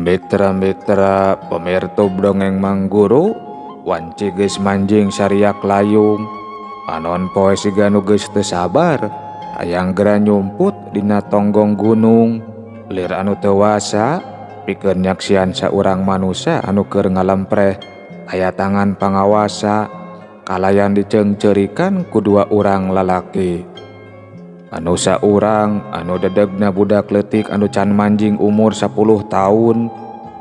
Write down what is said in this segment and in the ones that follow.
Mitra-mitra pemirsa dongeng Mang Guru, wanci geus manjing sariak layung, anon poe siga nu geus teu sabar, hayang gera nyumput dina tonggong gunung, lir anu teu wasa, pikeun nyaksian saurang manusia anu keur ngalempreh, aya tangan pangawasa, kalayan diceungceurikan ku dua urang lalaki. Anu saurang anu dedegna budak leutik anu can manjing umur 10 tahun,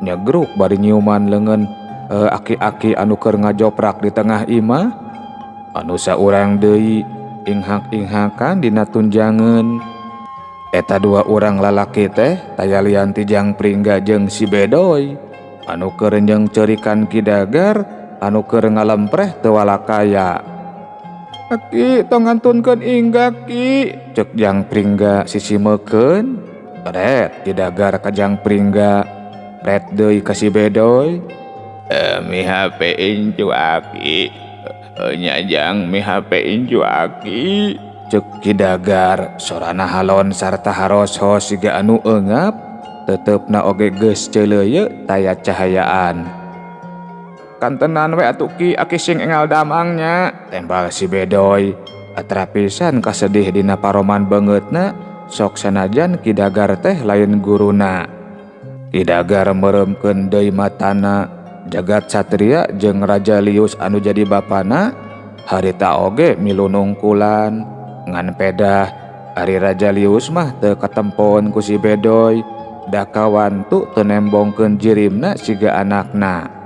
nyegruk bari nyiuman leungeun aki-aki anu keur ngajoprak di tengah imah. Anu saurang deui inghak-inghakan dina tunjangeun. Eta dua urang lalaki teh tayalian ti Jang Pringga jeung si Bedoy anu keur nyeungceurikan Ki Dagar anu keur ngalempreh teu walakaya. "Aki, tong ngantunkeun inggak Ki," cek Jang Pringga sisimekeun. "Ret," Ki Dagar ka Jang Pringga. Ret deui ka si Bedoy. "Mi HP incu Aki. Nya Jang, mi HP incu Aki," cek Ki Dagar. Sorana halon sarta haros-hos siga anu eungap, teteupna oge geus ceuleuyeuk taya cahayaan. "Kantenan we atuh Ki, Aki sing engal damangnya," tembal si Bedoy. Atra pisan kasedih dina paroman beungeutna, sok sanajan Ki Dagar teh lain guruna. Ki Dagar meuremkeun deui matana, jagat satria jeung Raja Lius anu jadi bapana, harita oge milu nungkulan. Ngan pedah, ari Raja Lius mah teu katempoan ku si Bedoy, da kawantu teu nembongkeun jirimna siga anakna.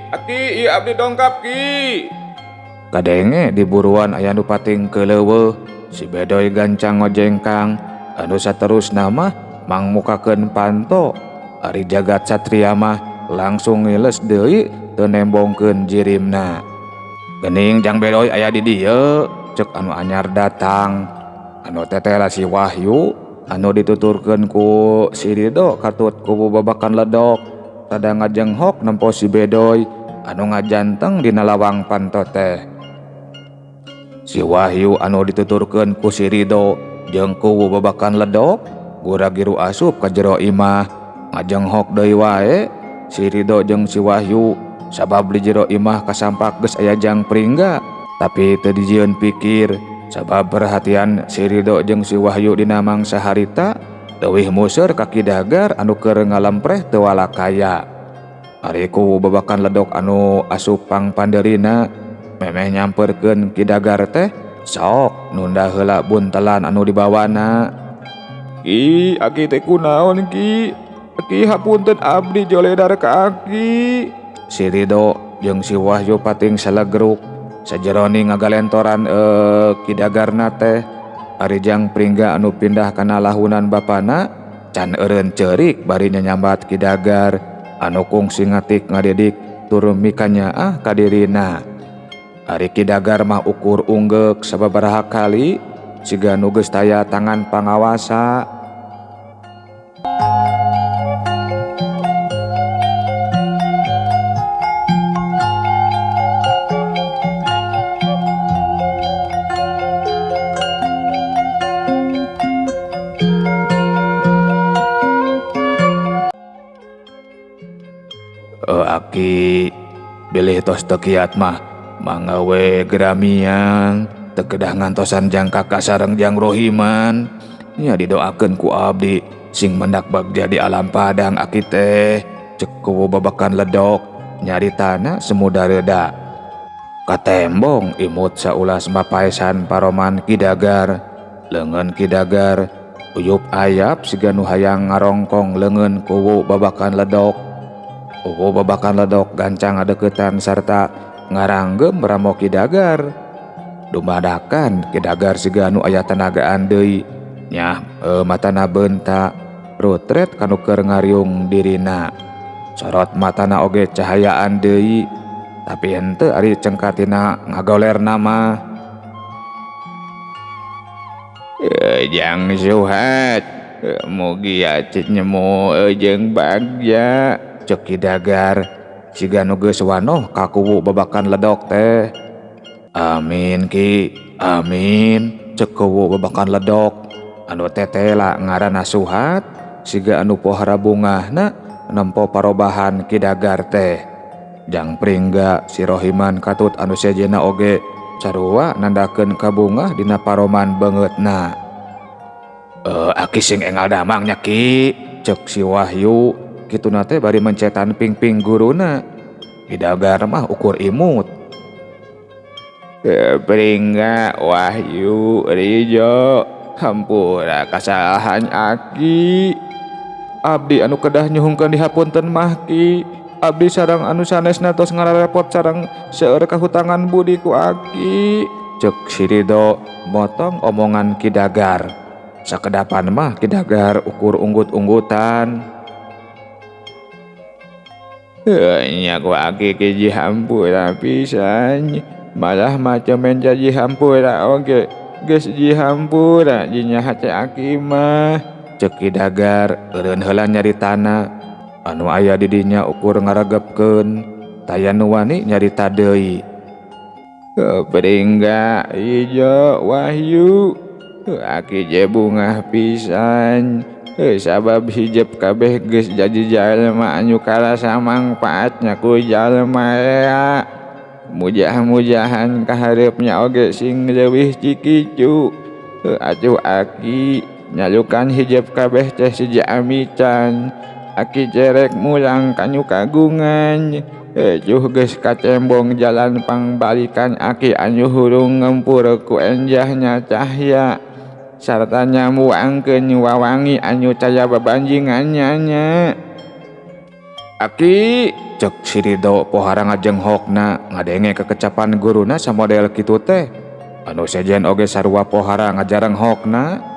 Aki, ieu abdi dongkap Ki. Kadenge di buruan aya nu pating keuleuweuh, si Bedoy gancang ngojengkang, anu saterusna mah mangmukakeun panto. Ari jagat satria mah langsung ngiles deui teu nembongkeun jirimna. "Geuning Jang Bedoy aya di dieu," cek anu anyar datang. Anu teteh si Wahyu anu dituturkeun ku si Rido katut ku babakan ledok, rada ngajenghok nempo si Bedoy anu ngajanteng dina lawang panto teh. Si Wahyu anu dituturkeun ku si Rido jeung ku babakan ledok gura giru asup ka jero imah, ngajenghok deui wae si Rido jeung si Wahyu sabab di jero imah kasampak geus aya Jang Pringga, tapi teu dijieun pikir sabab perhatian si Rido jeung si Wahyu dina mangsa harita leuwih museur ka Ki Dagar anu keur ngalempreh teu walakaya. Ari ku babakan ledok anu asup pang pandeurina memeh nyamperkeun Ki Dagar teh, sok nunda heula buntelan anu dibawana. "Ki, Aki teh kunaon Ki? Aki hapunten abdi joledar ka Aki." Si Rido jeung si Wahyu pating salegruk sajeroni ngagalentoran Ki Dagarna teh. Ari Jang Pringga anu pindah kana lahunan bapana can eureun ceurik bari nyambat Ki Dagar anu kungsi ngatik ngadidik tur mikanyaah ka dirina. Ari Ki Dagar mah ukur unggeuk sababaraha kali siga nu geus taya tangan pangawasa. Aki bilih tos teu kiat mah mangga we geramiang teu kedah ngantosan Jang Kaka sareng Jang Rohiman, nya didoakeun ku abdi sing mendak bagja di alam padang aki teh cek kuwu babakan ledok nyari tanah semudah reda. Katembong imut saulas mapaesan paroman Kidagar. Leungeun Kidagar uyup ayap siga nu hayang ngarongkong leungeun kuwu babakan ledok. Kuwu babakan ledok gancang ngadeukeutan sarta ngaranggem ramo Kidagar. Dumadakan Kidagar siga nu aya tenagaan deui nyah matana beunta rutret kanu keur ngariung dirina. Sorot matana oge cahayaan deui tapi henteu ari cengkatina ngagolerna mah. Jang Suhat, mugi acit nyemu jeung bagja, cek Kidagar siga nu geus wanoh ka kuwu babakan ledok teh. Amin Ki, amin, cek kuwu babakan ledok. Anu tetela ngaranna Suhat siga anu pohara bungahna nempo parobahan Kidagar teh. Jang pringga si Rohiman katut anu sejena oge sarua nandakeun kabungah dina paroman beungeutna. Aki sing engal damang nya Ki, cek si Wahyu kituna teh bari mencetan pingping guruna. Kidagar mah ukur imut. Pringga Wahyu Rijo, hampura kasalahan Aki. Abdi anu kedah nyuhungkeun dihapunten mah Ki. Abdi sareng anu sanesna tos ngararepot sareng seueur kahutangan budi ku Aki, cek si Ridho motong omongan Kidagar. Sakedapan mah Kidagar ukur unggut-unggutan. Nya ku Aki ki hampura pisan, malah macemen jadi hampura oge geus jihampura jinyaha teh Aki mah, cek Kidagar eureun heula nyaritana. Anu aya di dinya ukur ngaregepkeun taya nu wani nyarita deui. Pringga ijo Wahyu, Aki je bungah pisan, sabab hijab kabeh geus jadi jalma anu karasa mangpaatnya ku jalma ea. Mujah-mujahan kahareupnya oge sing leuwih cikicu. Atuh Aki nyalukan hijab kabeh teh sija amican. Aki cerek mulang kanyu kagungan. Juh geus kacembong jalan pangbalikan Aki anu hurung ngempur ku enjahnya cahya sarta nyamuangkeun wawangi anu caya bebanjingannya nya. Aki, cek si Ridho pohara ngajenghokna ngadenge kekecapan guruna samodel kitu teh. Anu sejen oge sarua pohara ngajarenghokna.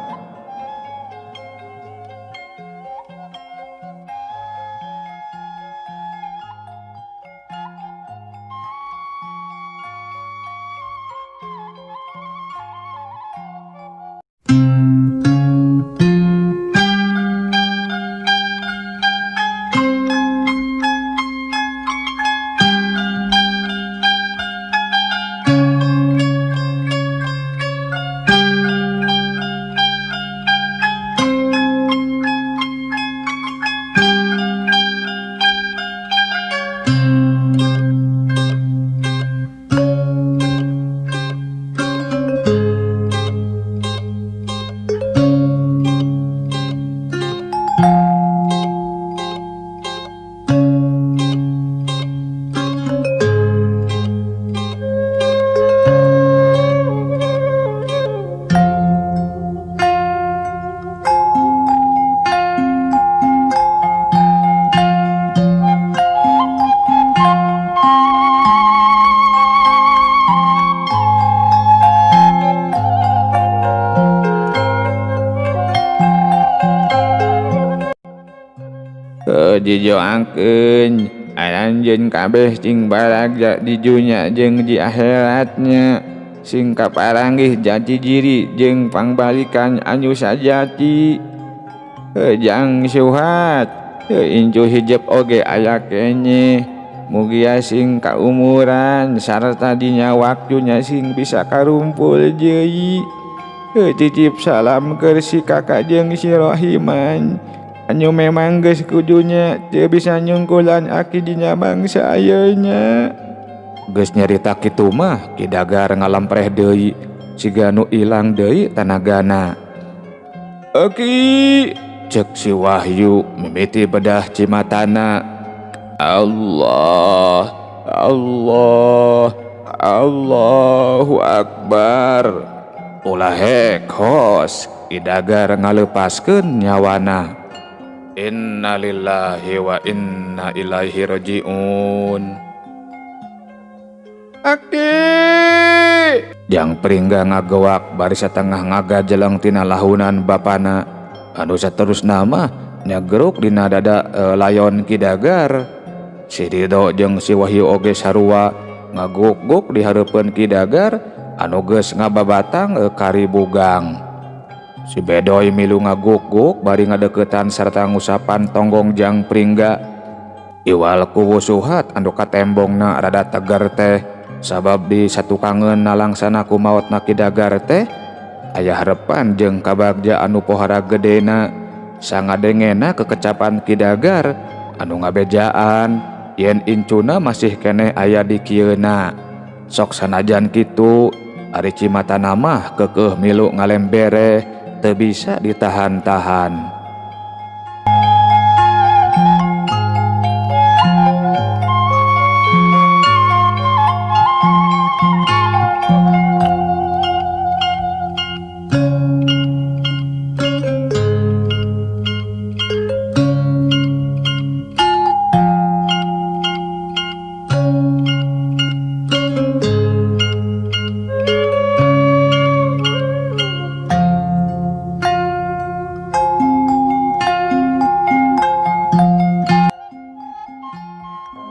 Dijoangkeun anjeun kabeh cing baragja di dunya jeung di akhiratnya, sing kaparanggih jati diri jeung pangbalikan anu sajati. Jang Suhat, incu hijab oge aya kenye, mugia sing kaumuran sarta dinya waktunya sing bisa karumpul deui. Titip salam keur si kakak jeung si Rohiman anu memang geus kudunya teu bisa nyungkulan Aki dinya bangsa ayeuna. Geus nyarita kitu mah Kidagar ngalampreh deui siga nu ilang deui tanagana. Aki, Cek si Wahyu mimiti bedah cimatana. Allah, Allah, Allahu Akbar. Ulah hos Kidagar ngalepaskeun nyawana. Innalillahi wa inna ilaihi rajiun. Aki. Jang Pringga ngagewak bari satengah ngagajeleng tina lahunan bapana. Anu saterus nama nyageruk dina dada layon Kidagar. Si Ridho jeung si Wahyu oge sarua ngaguk-guk di hareupeun Kidagar anu geus ngababatang kari bugang. Si Bedoy milu ngaguk-guk bari ngadeukeutan sarta ngusapan tonggong Jang Pringga. Iwal ku Wusuhat anu katembongna rada teger teh sabab di satukangeun nalangsana ku maotna Kidagar teh aya harepan jeung kabagja anu pohara gedena. Sangadengena kekecapan Kidagar anu ngabejaan yen incuna masih keneh aya di kieuna. Sok sanajan kitu ari cimatana mah keukeuh milu ngalembere teu bisa ditahan-tahan.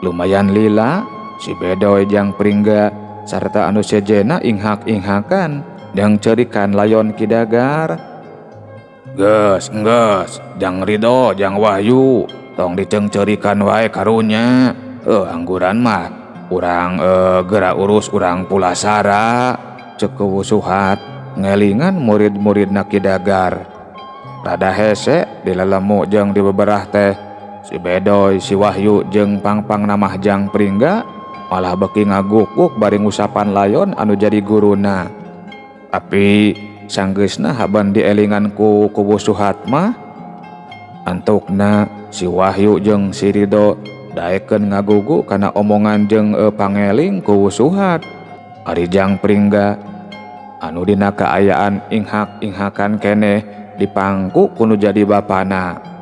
Lumayan lila si Bedoy Jang Pringga sarta anu sejena inghak-inghakan jeung ceurikan layon Kidagar. Geus Jang Ridho Jang Wahyu tong diceung-ceurikan wae karunya. Angguran mah urang geura urus urang pulasara, ceuk Wusuhat ngelingan murid-muridna Kidagar. Rada hese dilelemu jeung dibeberah teh si Bedoy, si Wahyu jeung pangpang namah Jang Pringga malah beki ngaguk-guk bari ngusapan layon anu jadi guruna. Tapi sanggeusna haban dielingan ku Wusuhat mah antukna si Wahyu jeung si Ridho daekeun ngagugu kana omongan jeung pangeling ku Wusuhat. Ari Jang Pringga anu dina kaayaan inghak-inghakan keneh dipangku kudu jadi bapana.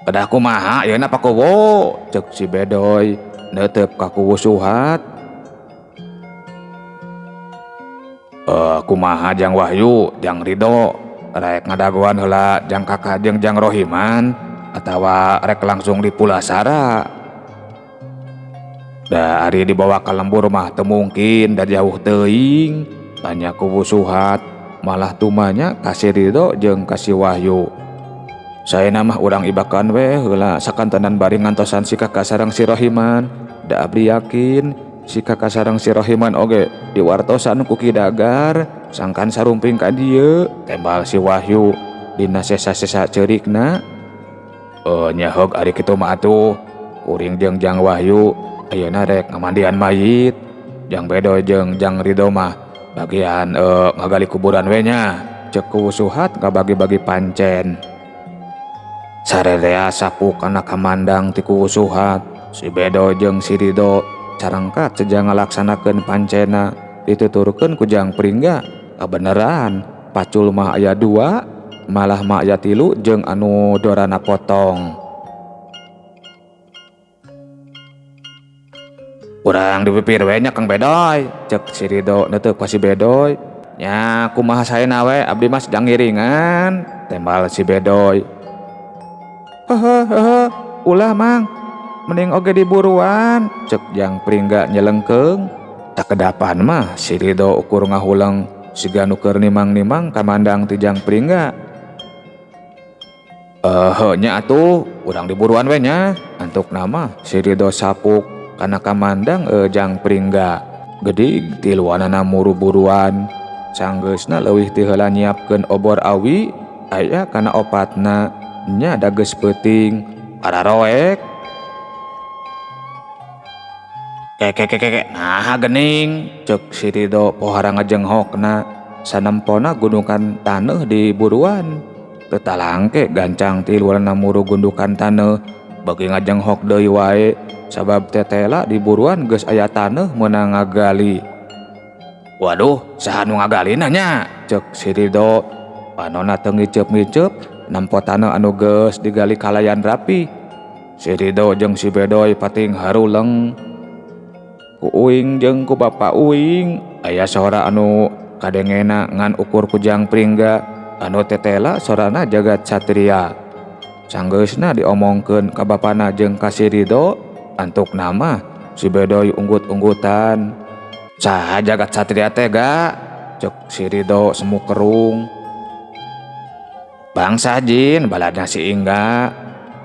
Kedah kumaha yeuna Pakowo, ceuk si Bedoy neuteup ka ku Wusuhat. Kumaha Jang Wahyu, Jang Ridho, rek ngadagoan heula Jang Kaka jeung Jang Rohiman atawa rek langsung di Pulasara? Da ari dibawa ka lembur mah teu mungkin da jauh teuing, tanya ku Wusuhat malah tumanya ka si Ridho jeung ka si Wahyu. Saena mah urang ibakan we heula sakantenan bari ngantosan si Kaka sareng si Rohiman. Da abdi yakin si Kaka sareng si Rohiman oge diwartosan ku Kidagar sangkan sarumping ka dieu, tembal si Wahyu dina sesa-sesa ceurikna. Nyahog ari kitu mah atuh kuring jeung Jang Wahyu ayeuna rek ngamandian mayit. Jang Bedoy jeung Jang Ridho mah bagian ngagali kuburan we nya, ceuk ku Wusuhat ngabagi-bagi pancen. Sarerea sapuk kana kamandang ti ku Wusuhat, si Bedoy jeung si Ridho carangkat sejang ngalaksanakeun pancena dituturkeun ku Jang Pringga. Kabeneran pacul mah aya 2, malah mah aya 3 jeung anu dorana potong. Urang dipipir we nya Kang Bedoy, ceuk si Ridho neuteuk ka si Bedoy. Nya kumaha saena we abdi mah sedang ngiringan, tembal si Bedoy. Ulah mang, mending oge diburuan, cek Jang Pringga nyelengkeung. Tak kedapan mah si Ridho ukur ngahuleng siga nu keur nimang-nimang kamandang ti Jang Pringga. Nya atuh urang diburuan we nya, antuk nama si Ridho sapuk kana kamandang Jang Pringga. Gedig tiluanana muru-buruan, sanggeusna leuwih ti heula nyiapkeun obor awi aya kana opatna. Nya da geus peuting araroek. Keke nah gening, ceuk si Ridho pohara ngajenghokna sanempona gunungan taneuh di buruan. tetalangke gancang ti luarna muru gundukan taneuh bagi ngajenghok deui wae sabab tetela di buruan geus aya taneuh meunang ngagali. Waduh, saha nu ngagalina nya? Cek si Ridho. Panonna teu ngiceup-ngiceup nampo taneuh anu geus digali kalayan rapi. Si Ridho jeung si Bedoy pating haruleng. Ku uing jeung ku Bapak Uing aya sora anu kadengena ngan ukur kujang pringga anu tetela sorana Jagat Satria. Sanggeusna diomongkeun ka bapana jeung ka si Ridho, antuk nama si Bedoy unggut-unggutan. Saha Jagat Satria teh ga? Cek si Ridho semu kerung. Bangsa jin baladna si Ingga.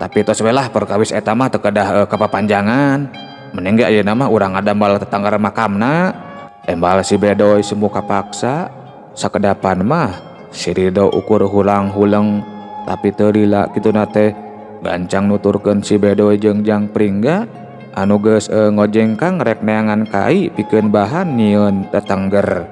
Tapi tos we lah perkawis eta mah teu kedah kapapanjangan. Mending ge ayeuna mah urang ngadambal tetanggar makamna. Embal si Bedoy semu kapaksa. Sakedapan mah si Ridho ukur hulang-huleng. Tapi teu lila kituna teh gancang nuturkeun si Bedoy jeung Jang Pringga anu geus ngojengkang rek neangan kai pikeun bahan nyieun tetengger.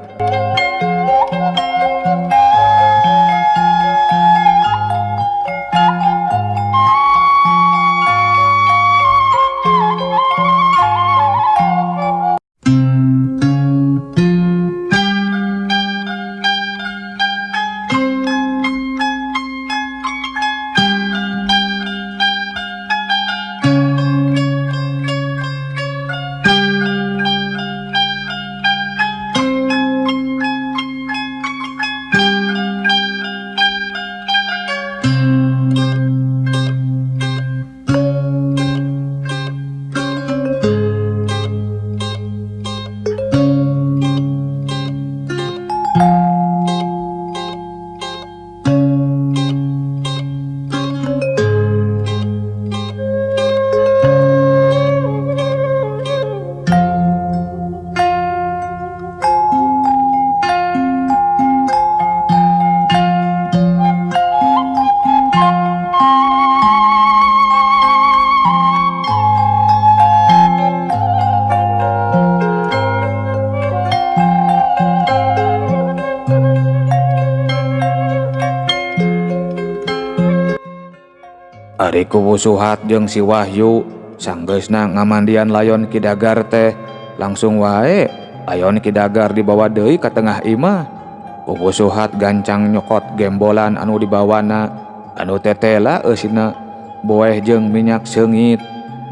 Ari Kuwu Suhat jeung si Wahyu sanggeusna ngamandian layon Kidagar teh langsung wae layon Kidagar dibawa deui ka tengah imah. Kuwu Suhat gancang nyokot gembolan anu dibawana anu tetela eusina boeh jeung minyak seungit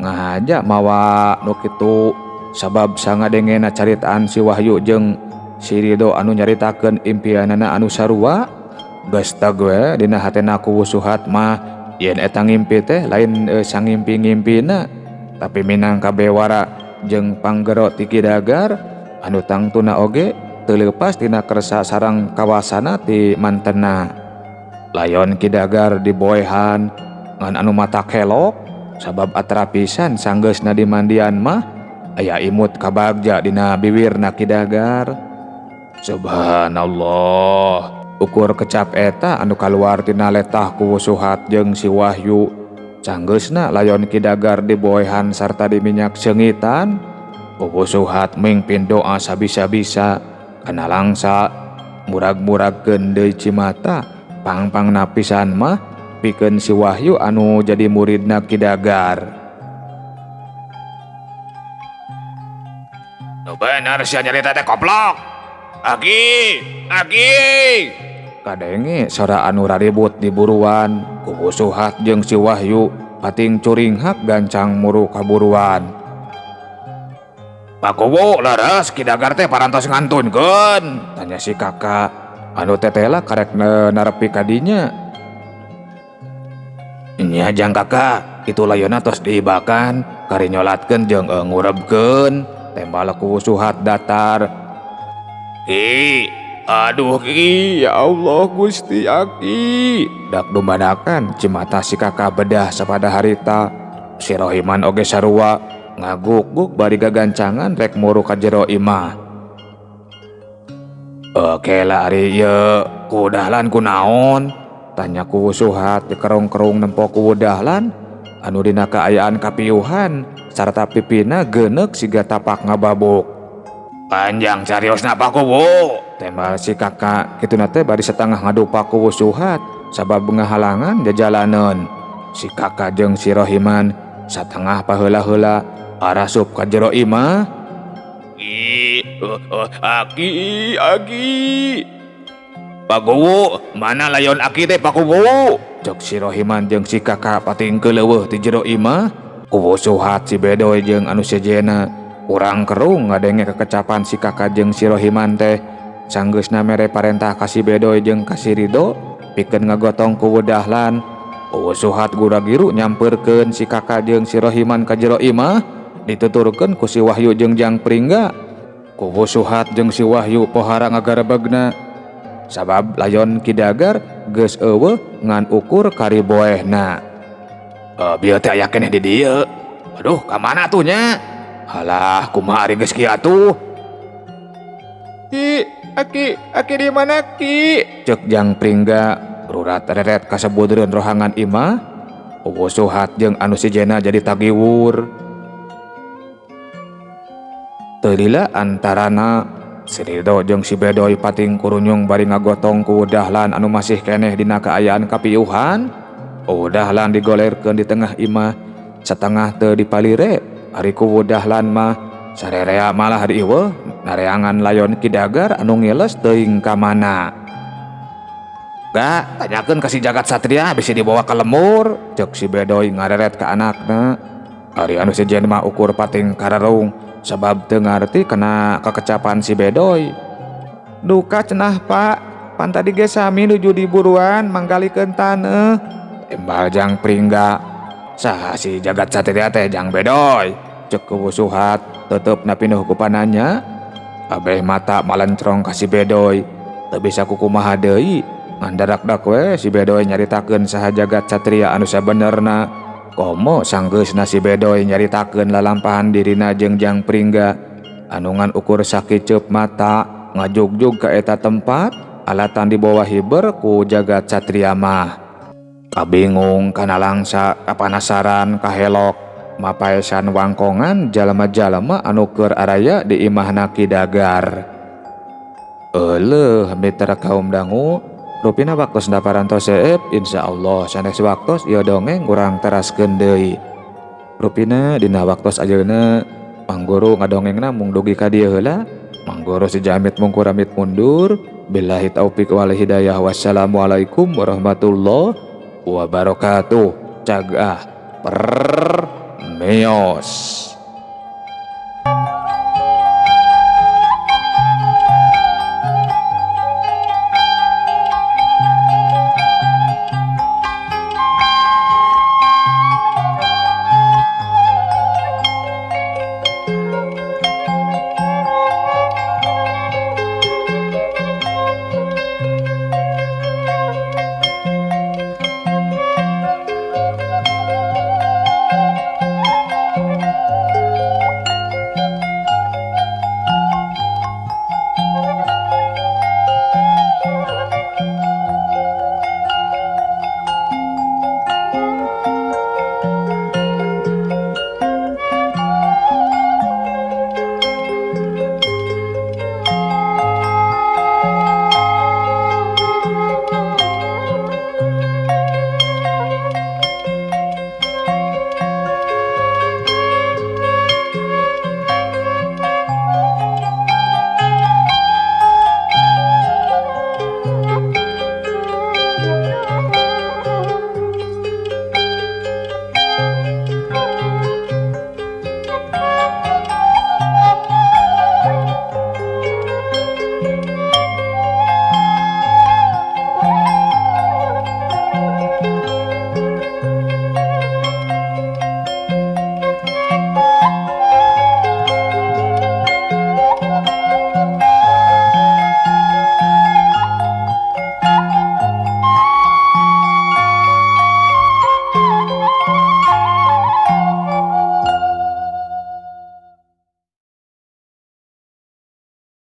ngahaja mawa nu kitu sabab sangadengena caritaan si Wahyu jeung si Ridho anu nyaritakeun impianana anu sarua. Geus teu we dina hatena Kuwu Suhat mah yen eta ngimpi teh lain sangimpi-ngimpina tapi minangka bewara jeung panggero ti Kidagar anu tangtuna oge teu leupas tina kersa sareng kawasana ti mantenna. Layon Kidagar diboehan ngan anu mata kelok sabab atra pisan sanggeusna dimandian mah aya imut kabagja dina bibirna Kidagar. Subhanallah. Ukur kecap eta anu kaluar tina letah Kuwu Suhat jeung si Wahyu. Sanggeusna layon Kidagar diboehan sarta diminyak seungitan, Kuwu Suhat mingpin doa sabisa-bisa kana langsa murag-muragkeun deui cimata pang-pangna pisan mah pikeun si Wahyu anu jadi muridna Kidagar. Nu bener sia nyarita teh koplok. Agi. Kadenge sora anu raribut di buruan. Kuwu Suhat jeung si Wahyu pating curinghak gancang muru kaburuan. Pak Kuwu leres Kidagar teh parantos ngantunkeun, tanya si kakak anu tetela karek narepi kadinya. Nya jang kakak, itu layona tos diibakan, kari nyolatkeun jeung ngurebkeun, tembal Kuwu Suhat datar. Aduh Ki, ya Allah Gusti Aki. Dak dumadakan cimata si kakak bedah sapada harita. Si Rohiman oge sarua ngaguk-guk bari gagancangan rek muru ka jero imah. Oke lah ari ieu ku dahlan kunaon? Tanya Kuwu Suhat di kerong-kerong nempo Kuwu dahlan anu dina kaayaan kapiuhan sarta pipina geuneuk siga tapak ngababuk. Panjang cariosna Pak Kuwu, tembal si kakak kituna teh bari setengah ngadupak Kuwu Suhat sabab ngahalangan jajalanan. Si kakak jeung si Rohiman satengah paheula-heula arasup ka jero imah. Aki. Pagowo, mana layon aki teh pagowo? Cek si Rohiman jeung si kakak patingkeul leuweuh ti jero imah. Kubu Suhat si Bedoy jeung anu sejena urang kerung ngadenge kekecapan si kakak jeung si Rohiman teh. Sanggeusna mere parentah ka si Bedoy jeung ka si Rido pikeun ngagotong ku Dahlan. Kubu Suhat gura-giru nyampeurkeun si kakak jeung si Rohiman ka jero imah, dituturkeun ku si Wahyu jeung Jang Pringga. Kubu Suhat jeung si Wahyu pohara ngagarebegna sabab layon Kidagar geus eueuh ngan ukur kariboehna. Bieu teh aya keneh di dieu. Aduh, ka mana atuh nya? Halah, kumaha ari geus kieu atuh? Aki di mana Ki? Cek Jang Pringga rurat reret kasebudreun rohangan imah. Kubu Suhat jeung anu sejena jadi tagiwur. Teu lila antarana si Rido jeung si Bedoy pating kurunyung bari ngagotong ku Dahlan anu masih keneh dina kaayaan kapiuhan. Dahlan digolerkeun di tengah imah satengah teu dipalire. Ari ku Dahlan mah sarerea malah dieuweuh nareangan layon Kidagar anu ngiles teuing ka mana. Ga tanyakeun ka si Jagat Satria bisi dibawa ka lemur, cek si Bedoy ngareret ka anakna. Ari anu sejen mah ukur pating kararung sabab teu ngarti kena kekecapan si Bedoy. Duka cenah Pak, pan tadi ge sami nuju di buruan manggalikeun taneuh. Embal Jang Pringga. Saha si Jagat Satria teh Jang Bedoy? Cek Kubu Suhat teuteup pinuh ku pananya. Abeh mata malencrong ka si Bedoy. Teu bisa kukumaha deui. Ngandarak-dak we si Bedoy nyaritakeun saha Jagat Satria anu sabenerna. Komo sanggeusna si Bedoy nyaritakeun lalampahan dirina jeung Jang Pringga anu ngan ukur sakiceup mata ngajugjug ka eta tempat alatan di bawah hiber ku Jagat Satria mah. Kabingung kana langsa kapanasaran kahelok mapaesan wangkongan jalema-jalema anu keur araya di imahna Kidagar. Euleuh mitra kaum dangu rupina waktos daparantos seep insyaallah sanes waktos ieu dongeng urang teraskeun deui. Rupina dina waktos ajeuna Mangguru ngadongengna mung dugi ka dieu heula. Mangguru si Jamit mung kuramit mundur. Billahi taufik wal hidayah. Wassalamualaikum warahmatullahi wabarakatuh. Cagah per meos.